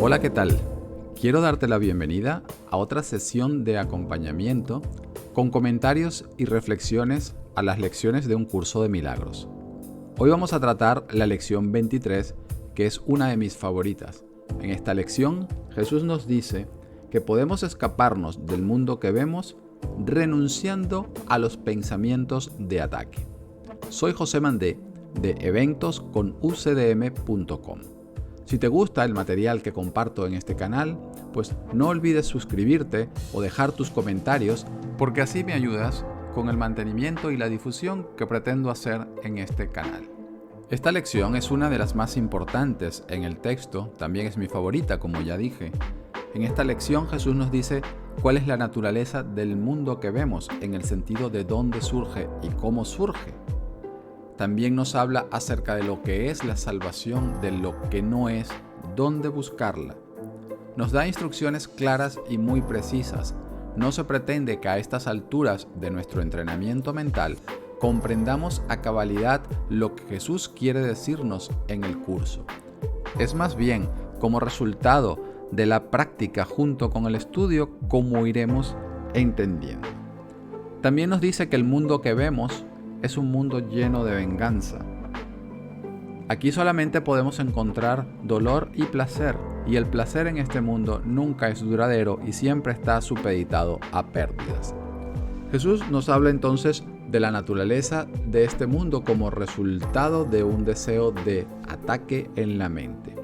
Hola, ¿qué tal? Quiero darte la bienvenida a otra sesión de acompañamiento con comentarios y reflexiones a las lecciones de un curso de milagros. Hoy vamos a tratar la lección 23, que es una de mis favoritas. En esta lección, Jesús nos dice que podemos escaparnos del mundo que vemos renunciando a los pensamientos de ataque. Soy José Mandé de eventos.con.ucdm.com. Si te gusta el material que comparto en este canal, pues no olvides suscribirte o dejar tus comentarios, porque así me ayudas con el mantenimiento y la difusión que pretendo hacer en este canal. Esta lección es una de las más importantes en el texto, también es mi favorita, como ya dije. En esta lección Jesús nos dice cuál es la naturaleza del mundo que vemos, en el sentido de dónde surge y cómo surge. También nos habla acerca de lo que es la salvación, de lo que no es, dónde buscarla. Nos da instrucciones claras y muy precisas. No se pretende que a estas alturas de nuestro entrenamiento mental comprendamos a cabalidad lo que Jesús quiere decirnos en el curso. Es más bien como resultado de la práctica junto con el estudio como iremos entendiendo. También nos dice que el mundo que vemos es un mundo lleno de venganza. Aquí solamente podemos encontrar dolor y placer, y el placer en este mundo nunca es duradero y siempre está supeditado a pérdidas. Jesús nos habla entonces de la naturaleza de este mundo como resultado de un deseo de ataque en la mente.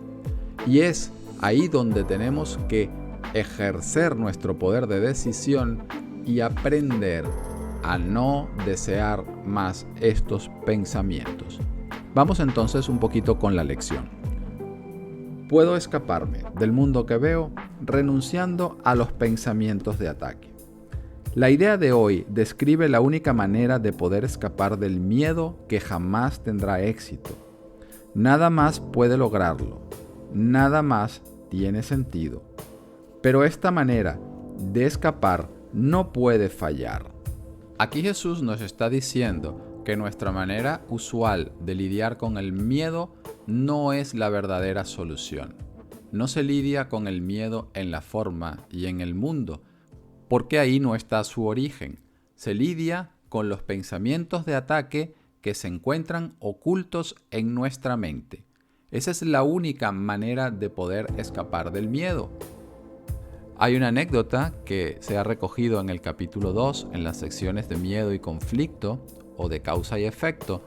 Y es ahí donde tenemos que ejercer nuestro poder de decisión y aprender a no desear más estos pensamientos. Vamos entonces un poquito con la lección. Puedo escaparme del mundo que veo renunciando a los pensamientos de ataque. La idea de hoy describe la única manera de poder escapar del miedo que jamás tendrá éxito. Nada más puede lograrlo, nada más tiene sentido. Pero esta manera de escapar no puede fallar. Aquí Jesús nos está diciendo que nuestra manera usual de lidiar con el miedo no es la verdadera solución. No se lidia con el miedo en la forma y en el mundo, porque ahí no está su origen. Se lidia con los pensamientos de ataque que se encuentran ocultos en nuestra mente. Esa es la única manera de poder escapar del miedo. Hay una anécdota que se ha recogido en el capítulo 2, en las secciones de miedo y conflicto, o de causa y efecto,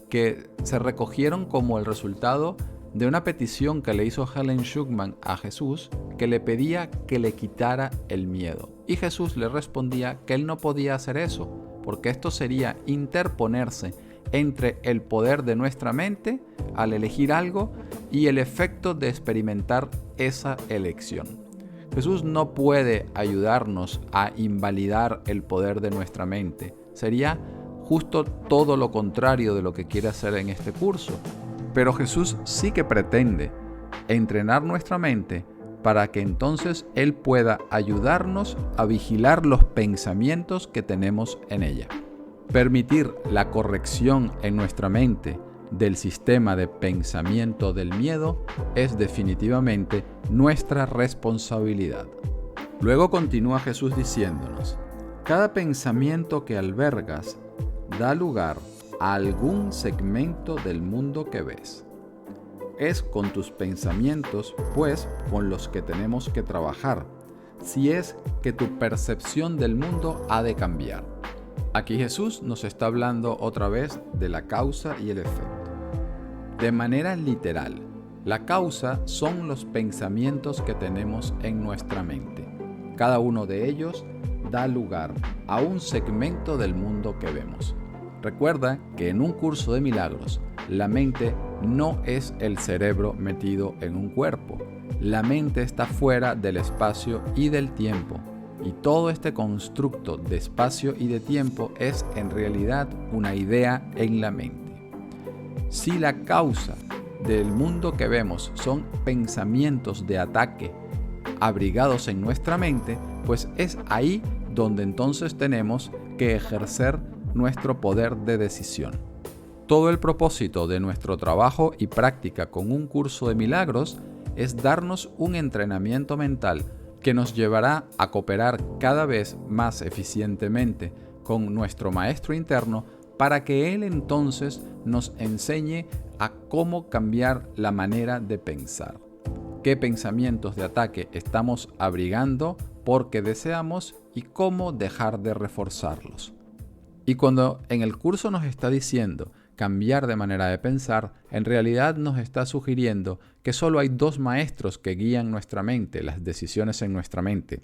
que se recogieron como el resultado de una petición que le hizo Helen Schucman a Jesús, que le pedía que le quitara el miedo. Y Jesús le respondía que él no podía hacer eso, porque esto sería interponerse entre el poder de nuestra mente al elegir algo y el efecto de experimentar esa elección. Jesús no puede ayudarnos a invalidar el poder de nuestra mente. Sería justo todo lo contrario de lo que quiere hacer en este curso. Pero Jesús sí que pretende entrenar nuestra mente para que entonces Él pueda ayudarnos a vigilar los pensamientos que tenemos en ella. Permitir la corrección en nuestra mente del sistema de pensamiento del miedo es definitivamente nuestra responsabilidad. Luego continúa Jesús diciéndonos: cada pensamiento que albergas da lugar a algún segmento del mundo que ves. Es con tus pensamientos, pues, con los que tenemos que trabajar, si es que tu percepción del mundo ha de cambiar. Aquí Jesús nos está hablando otra vez de la causa y el efecto. De manera literal, la causa son los pensamientos que tenemos en nuestra mente. Cada uno de ellos da lugar a un segmento del mundo que vemos. Recuerda que en un curso de milagros, la mente no es el cerebro metido en un cuerpo. La mente está fuera del espacio y del tiempo. Y todo este constructo de espacio y de tiempo es en realidad una idea en la mente. Si la causa del mundo que vemos son pensamientos de ataque abrigados en nuestra mente, pues es ahí donde entonces tenemos que ejercer nuestro poder de decisión. Todo el propósito de nuestro trabajo y práctica con un curso de milagros es darnos un entrenamiento mental que nos llevará a cooperar cada vez más eficientemente con nuestro maestro interno para que Él entonces nos enseñe a cómo cambiar la manera de pensar. Qué pensamientos de ataque estamos abrigando porque deseamos y cómo dejar de reforzarlos. Y cuando en el curso nos está diciendo cambiar de manera de pensar, en realidad nos está sugiriendo que solo hay dos maestros que guían nuestra mente, las decisiones en nuestra mente.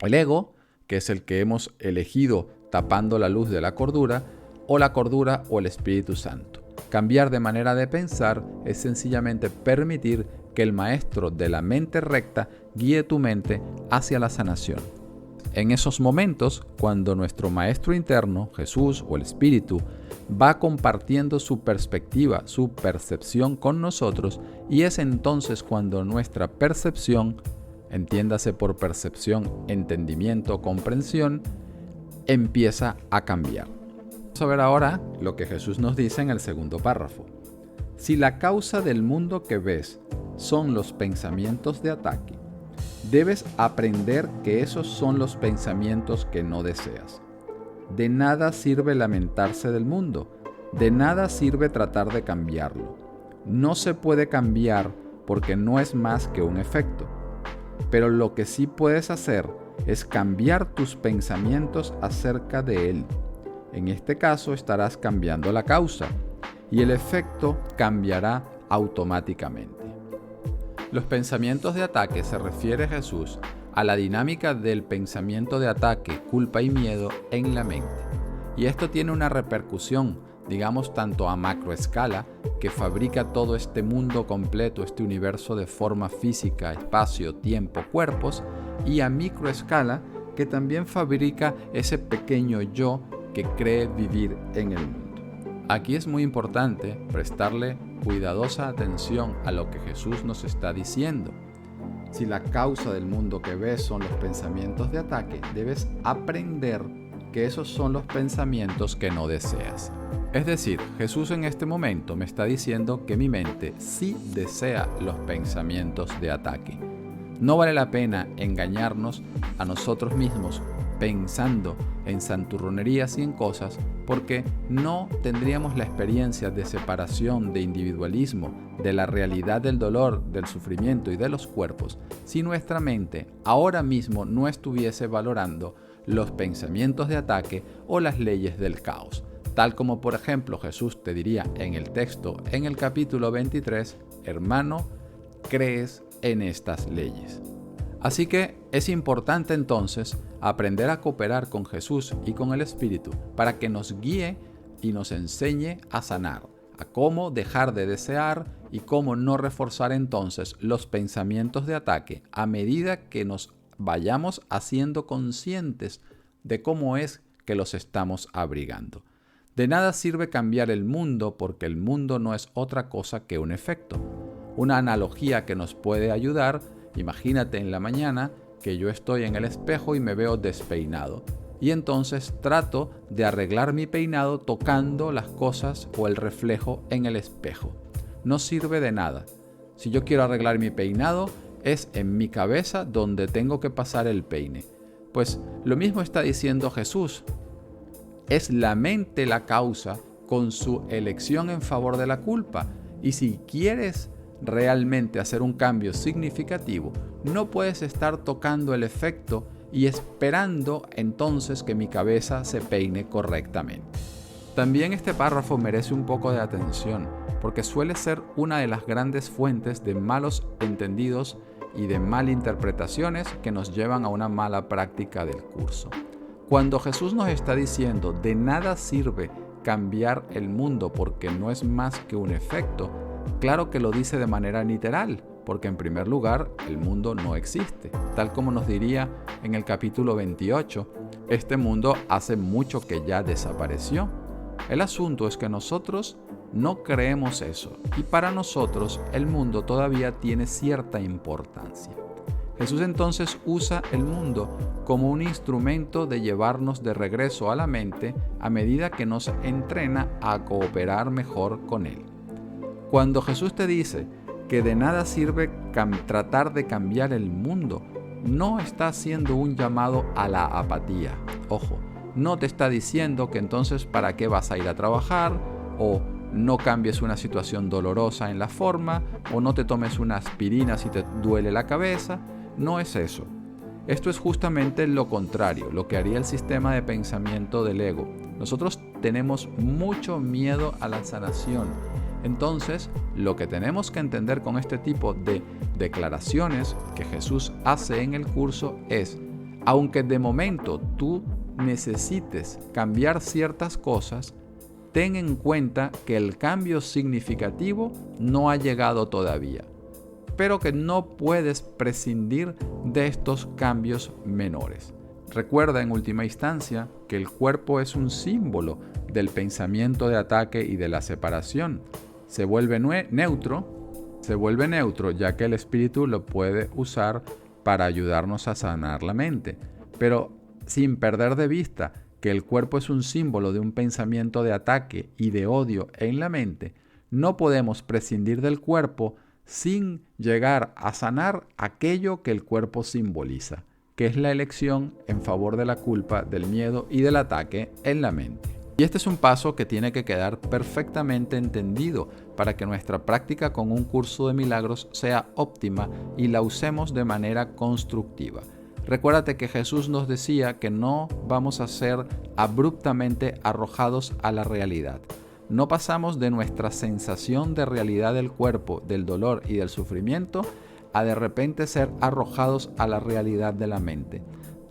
El ego, que es el que hemos elegido tapando la luz de la cordura, o la cordura o el Espíritu Santo. Cambiar de manera de pensar es sencillamente permitir que el maestro de la mente recta guíe tu mente hacia la sanación. En esos momentos, cuando nuestro maestro interno, Jesús o el Espíritu, va compartiendo su perspectiva, su percepción con nosotros, y es entonces cuando nuestra percepción, entiéndase por percepción, entendimiento, comprensión, empieza a cambiar. Vamos a ver ahora lo que Jesús nos dice en el segundo párrafo. Si la causa del mundo que ves son los pensamientos de ataque, debes aprender que esos son los pensamientos que no deseas. De nada sirve lamentarse del mundo, de nada sirve tratar de cambiarlo. No se puede cambiar porque no es más que un efecto. Pero lo que sí puedes hacer es cambiar tus pensamientos acerca de él. En este caso estarás cambiando la causa y el efecto cambiará automáticamente. Los pensamientos de ataque se refiere Jesús a la dinámica del pensamiento de ataque, culpa y miedo en la mente. Y esto tiene una repercusión, digamos, tanto a macroescala, que fabrica todo este mundo completo, este universo de forma física, espacio, tiempo, cuerpos, y a microescala, que también fabrica ese pequeño yo que cree vivir en el mundo. Aquí es muy importante prestarle cuidadosa atención a lo que Jesús nos está diciendo. Si la causa del mundo que ves son los pensamientos de ataque, debes aprender que esos son los pensamientos que no deseas. Es decir, Jesús en este momento me está diciendo que mi mente sí desea los pensamientos de ataque. No vale la pena engañarnos a nosotros mismos pensando en santurronerías y en cosas, porque no tendríamos la experiencia de separación, de individualismo, de la realidad del dolor, del sufrimiento y de los cuerpos, si nuestra mente ahora mismo no estuviese valorando los pensamientos de ataque o las leyes del caos. Tal como por ejemplo Jesús te diría en el texto, en el capítulo 23, hermano, ¿crees en estas leyes? Así que es importante entonces aprender a cooperar con Jesús y con el Espíritu para que nos guíe y nos enseñe a sanar, a cómo dejar de desear y cómo no reforzar entonces los pensamientos de ataque a medida que nos vayamos haciendo conscientes de cómo es que los estamos abrigando. De nada sirve cambiar el mundo porque el mundo no es otra cosa que un efecto. Una analogía que nos puede ayudar: imagínate en la mañana que yo estoy en el espejo y me veo despeinado. Y entonces trato de arreglar mi peinado tocando las cosas o el reflejo en el espejo. No sirve de nada. Si yo quiero arreglar mi peinado, es en mi cabeza donde tengo que pasar el peine. Pues lo mismo está diciendo Jesús. Es la mente la causa con su elección en favor de la culpa. Y si quieres realmente hacer un cambio significativo, no puedes estar tocando el efecto y esperando entonces que mi cabeza se peine correctamente. También este párrafo merece un poco de atención, porque suele ser una de las grandes fuentes de malos entendidos y de malinterpretaciones que nos llevan a una mala práctica del curso. Cuando Jesús nos está diciendo de nada sirve cambiar el mundo porque no es más que un efecto, claro que lo dice de manera literal, porque en primer lugar el mundo no existe. Tal como nos diría en el capítulo 28, este mundo hace mucho que ya desapareció. El asunto es que nosotros no creemos eso, y para nosotros el mundo todavía tiene cierta importancia. Jesús entonces usa el mundo como un instrumento de llevarnos de regreso a la mente a medida que nos entrena a cooperar mejor con él. Cuando Jesús te dice que de nada sirve tratar de cambiar el mundo, no está haciendo un llamado a la apatía. Ojo, no te está diciendo que entonces ¿para qué vas a ir a trabajar? O no cambies una situación dolorosa en la forma, o no te tomes una aspirina si te duele la cabeza. No es eso. Esto es justamente lo contrario, lo que haría el sistema de pensamiento del ego. Nosotros tenemos mucho miedo a la sanación. Entonces, lo que tenemos que entender con este tipo de declaraciones que Jesús hace en el curso es, aunque de momento tú necesites cambiar ciertas cosas, ten en cuenta que el cambio significativo no ha llegado todavía, pero que no puedes prescindir de estos cambios menores. Recuerda en última instancia que el cuerpo es un símbolo del pensamiento de ataque y de la separación. Se vuelve neutro ya que el espíritu lo puede usar para ayudarnos a sanar la mente, pero sin perder de vista que el cuerpo es un símbolo de un pensamiento de ataque y de odio en la mente, no podemos prescindir del cuerpo sin llegar a sanar aquello que el cuerpo simboliza, que es la elección en favor de la culpa, del miedo y del ataque en la mente. Y este es un paso que tiene que quedar perfectamente entendido para que nuestra práctica con un curso de milagros sea óptima y la usemos de manera constructiva. Recuérdate que Jesús nos decía que no vamos a ser abruptamente arrojados a la realidad. No pasamos de nuestra sensación de realidad del cuerpo, del dolor y del sufrimiento a de repente ser arrojados a la realidad de la mente.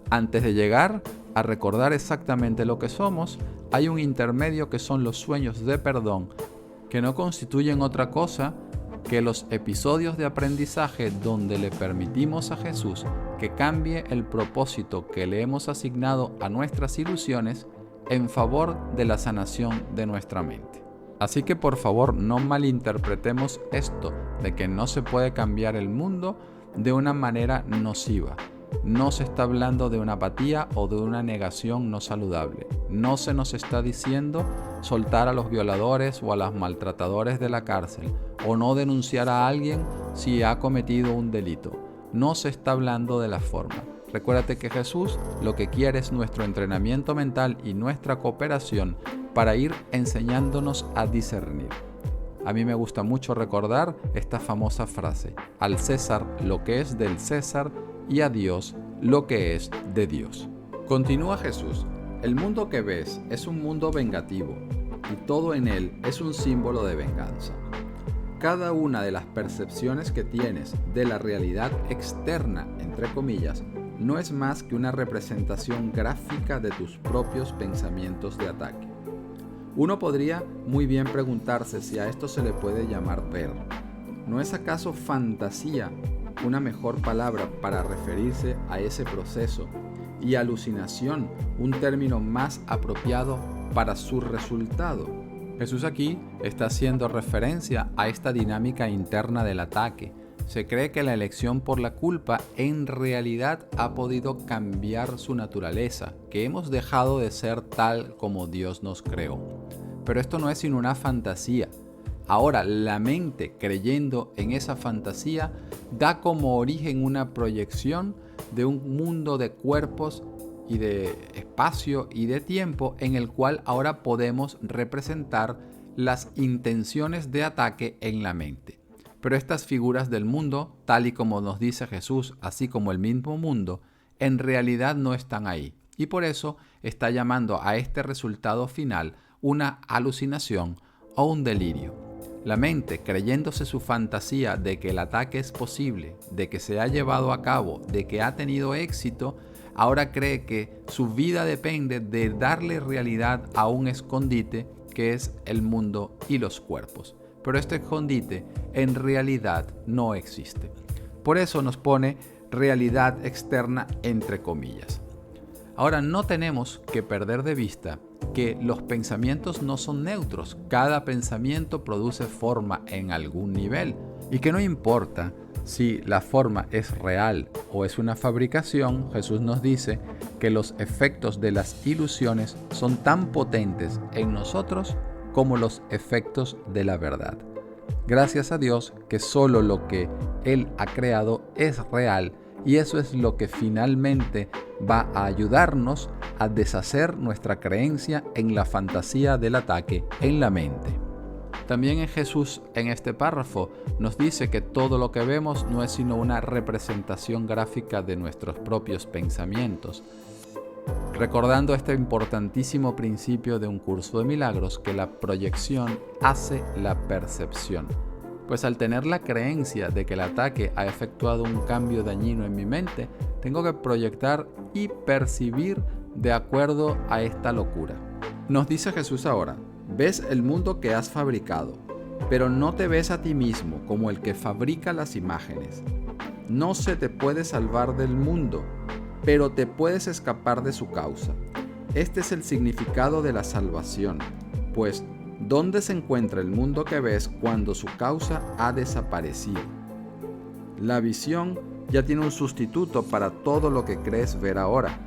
Antes de llegar a recordar exactamente lo que somos, hay un intermedio que son los sueños de perdón, que no constituyen otra cosa que los episodios de aprendizaje donde le permitimos a Jesús que cambie el propósito que le hemos asignado a nuestras ilusiones en favor de la sanación de nuestra mente. Así que por favor no malinterpretemos esto de que no se puede cambiar el mundo de una manera nociva. No se está hablando de una apatía o de una negación no saludable. No se nos está diciendo soltar a los violadores o a los maltratadores de la cárcel o no denunciar a alguien si ha cometido un delito. No se está hablando de la forma. Recuérdate que Jesús lo que quiere es nuestro entrenamiento mental y nuestra cooperación para ir enseñándonos a discernir. A mí me gusta mucho recordar esta famosa frase: al César lo que es del César y a Dios lo que es de Dios. Continúa Jesús: el mundo que ves es un mundo vengativo y todo en él es un símbolo de venganza. Cada una de las percepciones que tienes de la realidad externa, entre comillas, no es más que una representación gráfica de tus propios pensamientos de ataque. Uno podría muy bien preguntarse si a esto se le puede llamar ver. ¿No es acaso fantasía una mejor palabra para referirse a ese proceso y alucinación un término más apropiado para su resultado? Jesús aquí está haciendo referencia a esta dinámica interna del ataque. Se cree que la elección por la culpa en realidad ha podido cambiar su naturaleza, que hemos dejado de ser tal como Dios nos creó. Pero esto no es sino una fantasía. Ahora, la mente, creyendo en esa fantasía, da como origen una proyección de un mundo de cuerpos y de espacio y de tiempo en el cual ahora podemos representar las intenciones de ataque en la mente. Pero estas figuras del mundo, tal y como nos dice Jesús, así como el mismo mundo, en realidad no están ahí. Y por eso está llamando a este resultado final una alucinación o un delirio. La mente, creyéndose su fantasía de que el ataque es posible, de que se ha llevado a cabo, de que ha tenido éxito, ahora cree que su vida depende de darle realidad a un escondite que es el mundo y los cuerpos. Pero este escondite en realidad no existe. Por eso nos pone realidad externa entre comillas. Ahora no tenemos que perder de vista que los pensamientos no son neutros. Cada pensamiento produce forma en algún nivel y que no importa si la forma es real o es una fabricación. Jesús nos dice que los efectos de las ilusiones son tan potentes en nosotros como los efectos de la verdad. Gracias a Dios que solo lo que Él ha creado es real, y eso es lo que finalmente va a ayudarnos a deshacer nuestra creencia en la fantasía del ataque en la mente. También Jesús en este párrafo nos dice que todo lo que vemos no es sino una representación gráfica de nuestros propios pensamientos, recordando este importantísimo principio de un curso de milagros, que la proyección hace la percepción. Pues al tener la creencia de que el ataque ha efectuado un cambio dañino en mi mente, tengo que proyectar y percibir de acuerdo a esta locura. Nos dice Jesús ahora: ves el mundo que has fabricado, pero no te ves a ti mismo como el que fabrica las imágenes. No se te puede salvar del mundo, pero te puedes escapar de su causa. Este es el significado de la salvación, pues ¿dónde se encuentra el mundo que ves cuando su causa ha desaparecido? La visión ya tiene un sustituto para todo lo que crees ver ahora.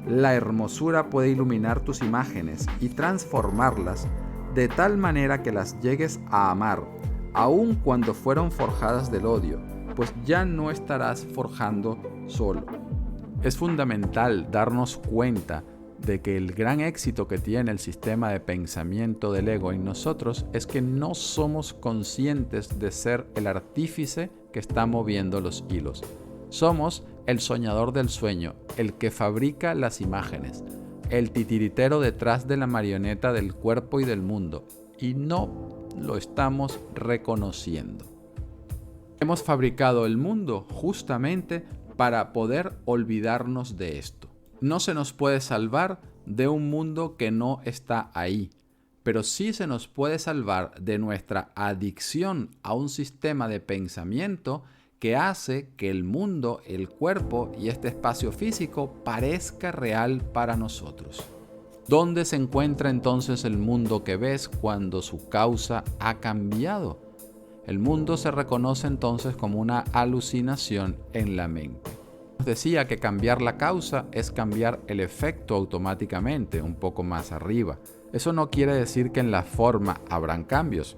La hermosura puede iluminar tus imágenes y transformarlas de tal manera que las llegues a amar, aun cuando fueron forjadas del odio, pues ya no estarás forjando solo. Es fundamental darnos cuenta de que el gran éxito que tiene el sistema de pensamiento del ego en nosotros es que no somos conscientes de ser el artífice que está moviendo los hilos. Somos el soñador del sueño, el que fabrica las imágenes, el titiritero detrás de la marioneta del cuerpo y del mundo, y no lo estamos reconociendo. Hemos fabricado el mundo justamente para poder olvidarnos de esto. No se nos puede salvar de un mundo que no está ahí, pero sí se nos puede salvar de nuestra adicción a un sistema de pensamiento que hace que el mundo, el cuerpo y este espacio físico parezca real para nosotros. ¿Dónde se encuentra entonces el mundo que ves cuando su causa ha cambiado? El mundo se reconoce entonces como una alucinación en la mente. Nos decía que cambiar la causa es cambiar el efecto automáticamente, un poco más arriba. Eso no quiere decir que en la forma habrán cambios.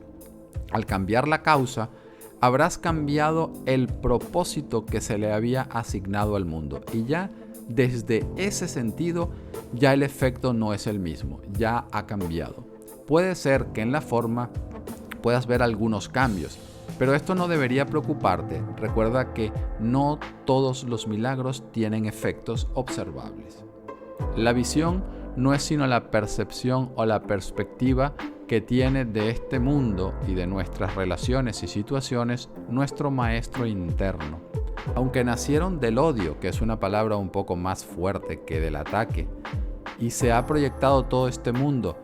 Al cambiar la causa, habrás cambiado el propósito que se le había asignado al mundo. Y ya desde ese sentido, ya el efecto no es el mismo, ya ha cambiado. Puede ser que en la forma puedas ver algunos cambios, pero esto no debería preocuparte. Recuerda que no todos los milagros tienen efectos observables. La visión no es sino la percepción o la perspectiva que tiene de este mundo y de nuestras relaciones y situaciones nuestro maestro interno. Aunque nacieron del odio, que es una palabra un poco más fuerte que del ataque, y se ha proyectado todo este mundo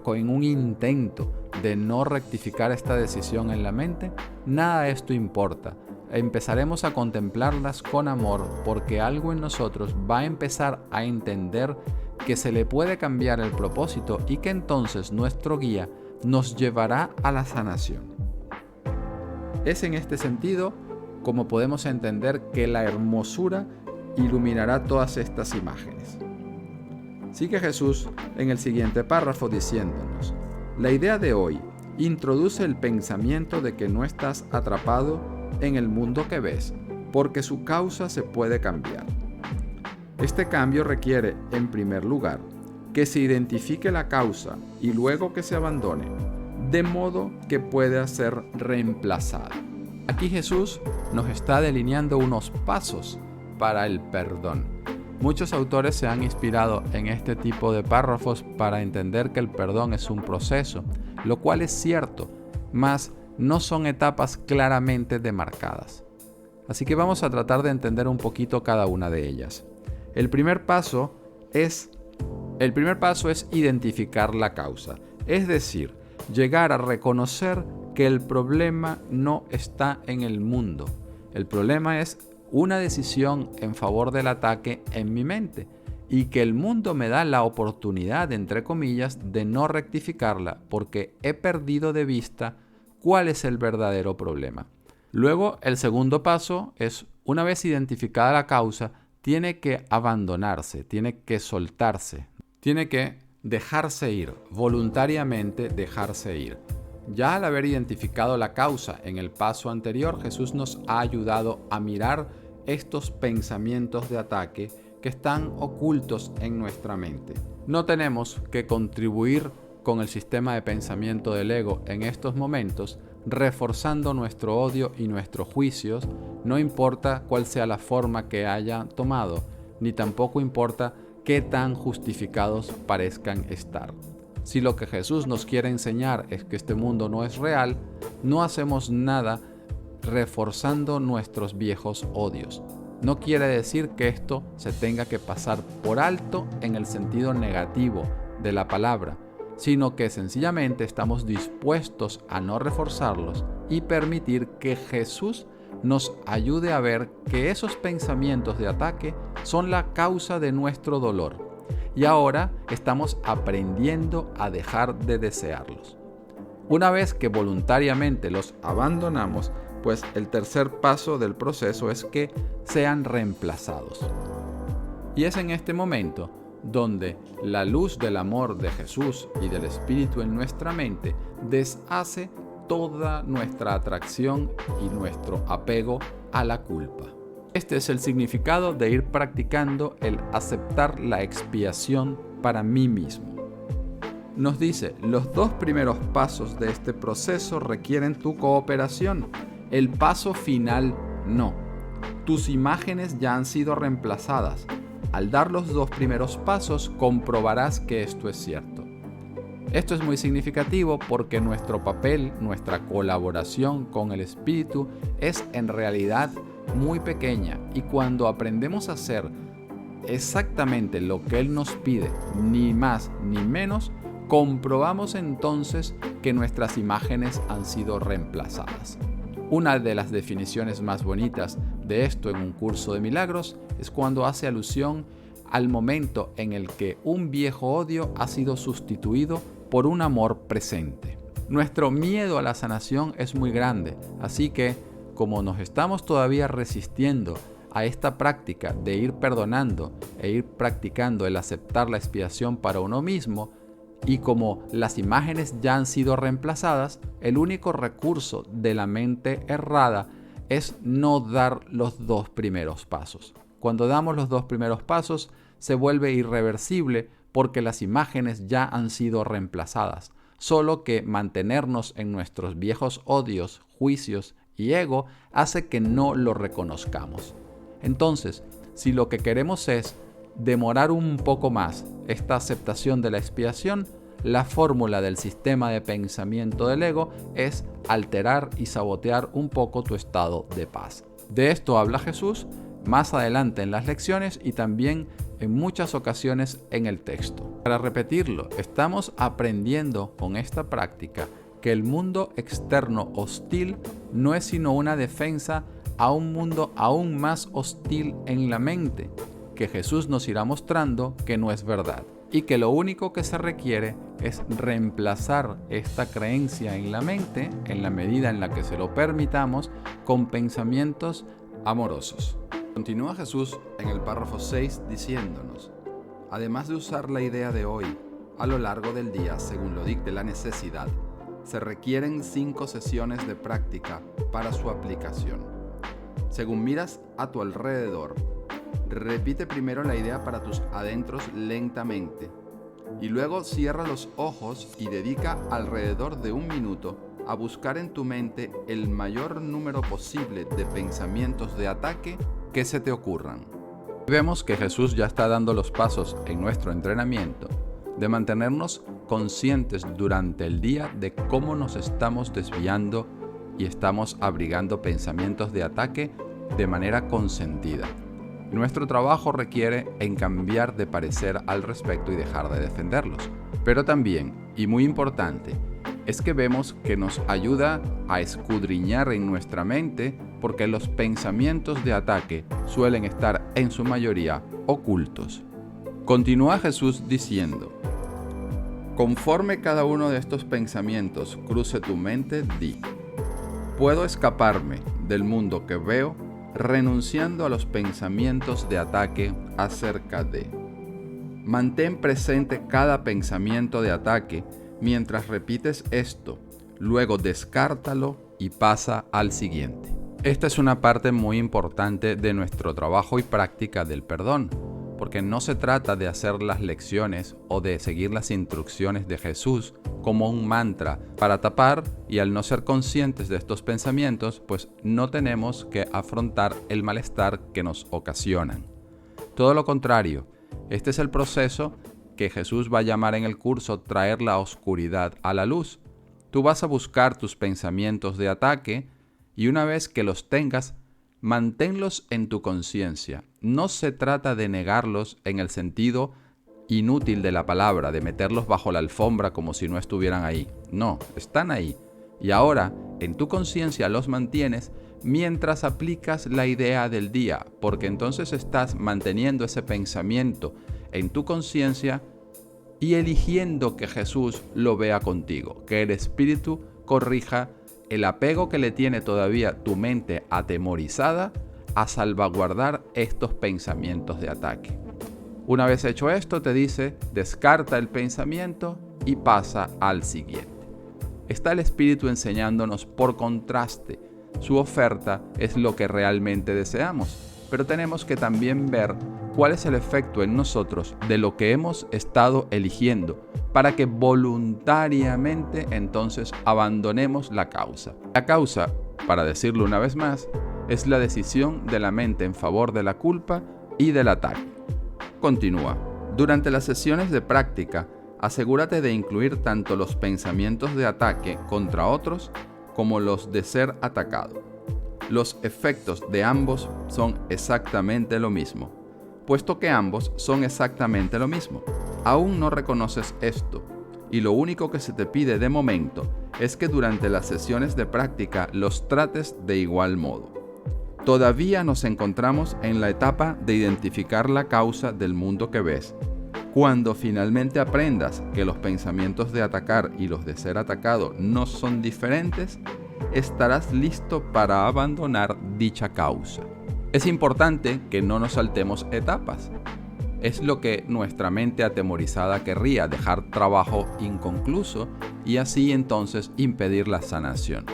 con un intento de no rectificar esta decisión en la mente, nada de esto importa. Empezaremos a contemplarlas con amor, porque algo en nosotros va a empezar a entender que se le puede cambiar el propósito y que entonces nuestro guía nos llevará a la sanación. Es en este sentido como podemos entender que la hermosura iluminará todas estas imágenes. Sigue Jesús en el siguiente párrafo diciéndonos: la idea de hoy introduce el pensamiento de que no estás atrapado en el mundo que ves, porque su causa se puede cambiar. Este cambio requiere, en primer lugar, que se identifique la causa y luego que se abandone, de modo que pueda ser reemplazada. Aquí Jesús nos está delineando unos pasos para el perdón. Muchos autores se han inspirado en este tipo de párrafos para entender que el perdón es un proceso, lo cual es cierto, mas no son etapas claramente demarcadas. Así que vamos a tratar de entender un poquito cada una de ellas. El primer paso es identificar la causa, es decir, llegar a reconocer que el problema no está en el mundo. El problema es una decisión en favor del ataque en mi mente y que el mundo me da la oportunidad, entre comillas, de no rectificarla porque he perdido de vista cuál es el verdadero problema. Luego, el segundo paso es, una vez identificada la causa, tiene que abandonarse, tiene que soltarse, tiene que dejarse ir, voluntariamente dejarse ir. Ya al haber identificado la causa en el paso anterior, Jesús nos ha ayudado a mirar estos pensamientos de ataque que están ocultos en nuestra mente. No tenemos que contribuir con el sistema de pensamiento del ego en estos momentos, reforzando nuestro odio y nuestros juicios, no importa cuál sea la forma que haya tomado, ni tampoco importa qué tan justificados parezcan estar. Si lo que Jesús nos quiere enseñar es que este mundo no es real, no hacemos nada reforzando nuestros viejos odios. No quiere decir que esto se tenga que pasar por alto en el sentido negativo de la palabra, sino que sencillamente estamos dispuestos a no reforzarlos y permitir que Jesús nos ayude a ver que esos pensamientos de ataque son la causa de nuestro dolor. Y ahora estamos aprendiendo a dejar de desearlos. Una vez que voluntariamente los abandonamos, pues el tercer paso del proceso es que sean reemplazados. Y es en este momento donde la luz del amor de Jesús y del Espíritu en nuestra mente deshace toda nuestra atracción y nuestro apego a la culpa. Este es el significado de ir practicando el aceptar la expiación para mí mismo. Nos dice, los 2 primeros pasos de este proceso requieren tu cooperación. El paso final no. Tus imágenes ya han sido reemplazadas. Al dar los 2 primeros pasos comprobarás que esto es cierto. Esto es muy significativo porque nuestro papel, nuestra colaboración con el Espíritu es en realidad muy pequeña, y cuando aprendemos a hacer exactamente lo que Él nos pide, ni más ni menos, comprobamos entonces que nuestras imágenes han sido reemplazadas. Una de las definiciones más bonitas de esto en un curso de milagros es cuando hace alusión al momento en el que un viejo odio ha sido sustituido por un amor presente. Nuestro miedo a la sanación es muy grande, así que como nos estamos todavía resistiendo a esta práctica de ir perdonando e ir practicando el aceptar la expiación para uno mismo, y como las imágenes ya han sido reemplazadas, el único recurso de la mente errada es no dar los 2 primeros pasos. Cuando damos los 2 primeros pasos, se vuelve irreversible porque las imágenes ya han sido reemplazadas. Solo que mantenernos en nuestros viejos odios, juicios y ego hace que no lo reconozcamos. Entonces, si lo que queremos es demorar un poco más esta aceptación de la expiación, la fórmula del sistema de pensamiento del ego es alterar y sabotear un poco tu estado de paz. De esto habla Jesús más adelante en las lecciones y también en muchas ocasiones en el texto. Para repetirlo, estamos aprendiendo con esta práctica que el mundo externo hostil no es sino una defensa a un mundo aún más hostil en la mente, que Jesús nos irá mostrando que no es verdad, y que lo único que se requiere es reemplazar esta creencia en la mente, en la medida en la que se lo permitamos, con pensamientos amorosos. Continúa Jesús en el párrafo 6 diciéndonos, además de usar la idea de hoy, a lo largo del día, según lo dicte la necesidad, se requieren 5 sesiones de práctica para su aplicación. Según miras a tu alrededor, repite primero la idea para tus adentros lentamente y luego cierra los ojos y dedica alrededor de 1 minuto a buscar en tu mente el mayor número posible de pensamientos de ataque que se te ocurran. Vemos que Jesús ya está dando los pasos en nuestro entrenamiento de mantenernos conscientes durante el día de cómo nos estamos desviando y estamos abrigando pensamientos de ataque de manera consentida. Nuestro trabajo requiere en cambiar de parecer al respecto y dejar de defenderlos. Pero también, y muy importante, es que vemos que nos ayuda a escudriñar en nuestra mente porque los pensamientos de ataque suelen estar en su mayoría ocultos. Continúa Jesús diciendo, conforme cada uno de estos pensamientos cruce tu mente, di, puedo escaparme del mundo que veo renunciando a los pensamientos de ataque acerca de. Mantén presente cada pensamiento de ataque mientras repites esto. luego descártalo y pasa al siguiente. Esta es una parte muy importante de nuestro trabajo y práctica del perdón, porque no se trata de hacer las lecciones o de seguir las instrucciones de Jesús como un mantra para tapar, y al no ser conscientes de estos pensamientos, pues no tenemos que afrontar el malestar que nos ocasionan. Todo lo contrario, este es el proceso que Jesús va a llamar en el curso traer la oscuridad a la luz. Tú vas a buscar tus pensamientos de ataque y una vez que los tengas, manténlos en tu conciencia. No se trata de negarlos en el sentido inútil de la palabra, de meterlos bajo la alfombra como si no estuvieran ahí. No, están ahí. Y ahora, en tu conciencia los mantienes mientras aplicas la idea del día, porque entonces estás manteniendo ese pensamiento en tu conciencia y eligiendo que Jesús lo vea contigo, que el Espíritu corrija el apego que le tiene todavía tu mente atemorizada a salvaguardar estos pensamientos de ataque. Una vez hecho esto, te dice, descarta el pensamiento y pasa al siguiente. Está el Espíritu enseñándonos por contraste. Su oferta es lo que realmente deseamos, pero tenemos que también ver cuál es el efecto en nosotros de lo que hemos estado eligiendo para que voluntariamente entonces abandonemos la causa. La causa, para decirlo una vez más, es la decisión de la mente en favor de la culpa y del ataque. Continúa. Durante las sesiones de práctica, asegúrate de incluir tanto los pensamientos de ataque contra otros como los de ser atacado. Los efectos de ambos son exactamente lo mismo, puesto que ambos son exactamente lo mismo. Aún no reconoces esto, y lo único que se te pide de momento es que durante las sesiones de práctica los trates de igual modo. Todavía nos encontramos en la etapa de identificar la causa del mundo que ves. Cuando finalmente aprendas que los pensamientos de atacar y los de ser atacado no son diferentes, estarás listo para abandonar dicha causa. Es importante que no nos saltemos etapas. Es lo que nuestra mente atemorizada querría, dejar trabajo inconcluso y así entonces impedir la sanación.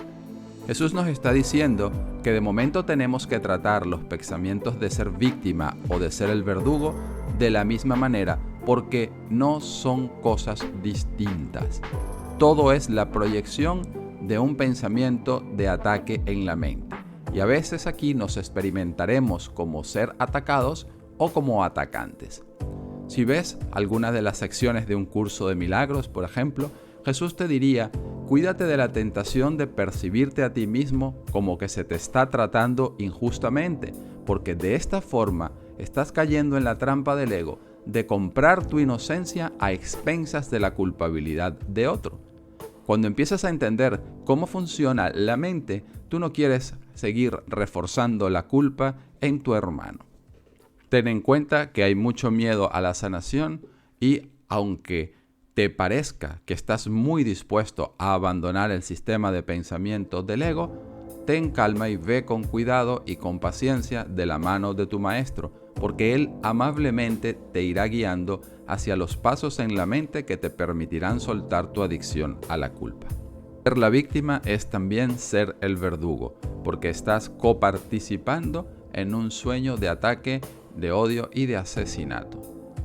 Jesús nos está diciendo que de momento tenemos que tratar los pensamientos de ser víctima o de ser el verdugo de la misma manera, porque no son cosas distintas. Todo es la proyección de un pensamiento de ataque en la mente. Y a veces aquí nos experimentaremos como ser atacados o como atacantes. Si ves alguna de las secciones de un curso de milagros, por ejemplo, Jesús te diría, cuídate de la tentación de percibirte a ti mismo como que se te está tratando injustamente, porque de esta forma estás cayendo en la trampa del ego de comprar tu inocencia a expensas de la culpabilidad de otro. Cuando empiezas a entender cómo funciona la mente, tú no quieres seguir reforzando la culpa en tu hermano. Ten en cuenta que hay mucho miedo a la sanación y aunque te parezca que estás muy dispuesto a abandonar el sistema de pensamiento del ego, ten calma y ve con cuidado y con paciencia de la mano de tu maestro, porque él amablemente te irá guiando hacia los pasos en la mente que te permitirán soltar tu adicción a la culpa. Ser la víctima es también ser el verdugo, porque estás coparticipando en un sueño de ataque, de odio y de asesinato.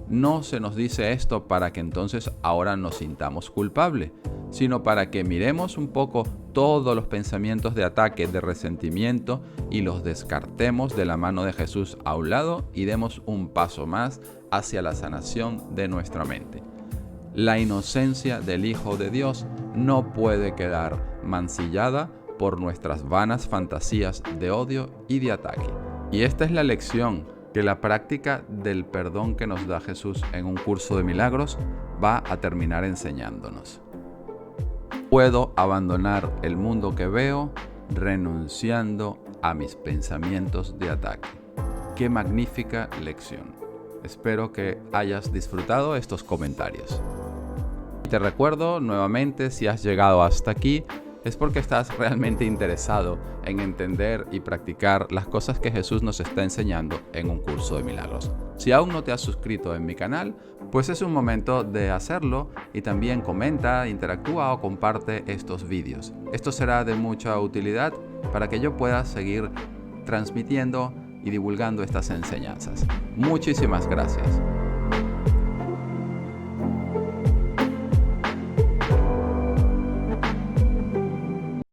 No se nos dice esto para que entonces ahora nos sintamos culpables, sino para que miremos un poco todos los pensamientos de ataque, de resentimiento y los descartemos de la mano de Jesús a un lado y demos un paso más hacia la sanación de nuestra mente. La inocencia del Hijo de Dios no puede quedar mancillada por nuestras vanas fantasías de odio y de ataque. Y esta es la lección que la práctica del perdón que nos da Jesús en un curso de milagros va a terminar enseñándonos. Puedo abandonar el mundo que veo renunciando a mis pensamientos de ataque. ¡Qué magnífica lección! Espero que hayas disfrutado estos comentarios. Te recuerdo nuevamente, si has llegado hasta aquí, es porque estás realmente interesado en entender y practicar las cosas que Jesús nos está enseñando en un curso de milagros. Si aún no te has suscrito en mi canal, pues es un momento de hacerlo y también comenta, interactúa o comparte estos vídeos. Esto será de mucha utilidad para que yo pueda seguir transmitiendo y divulgando estas enseñanzas. Muchísimas gracias.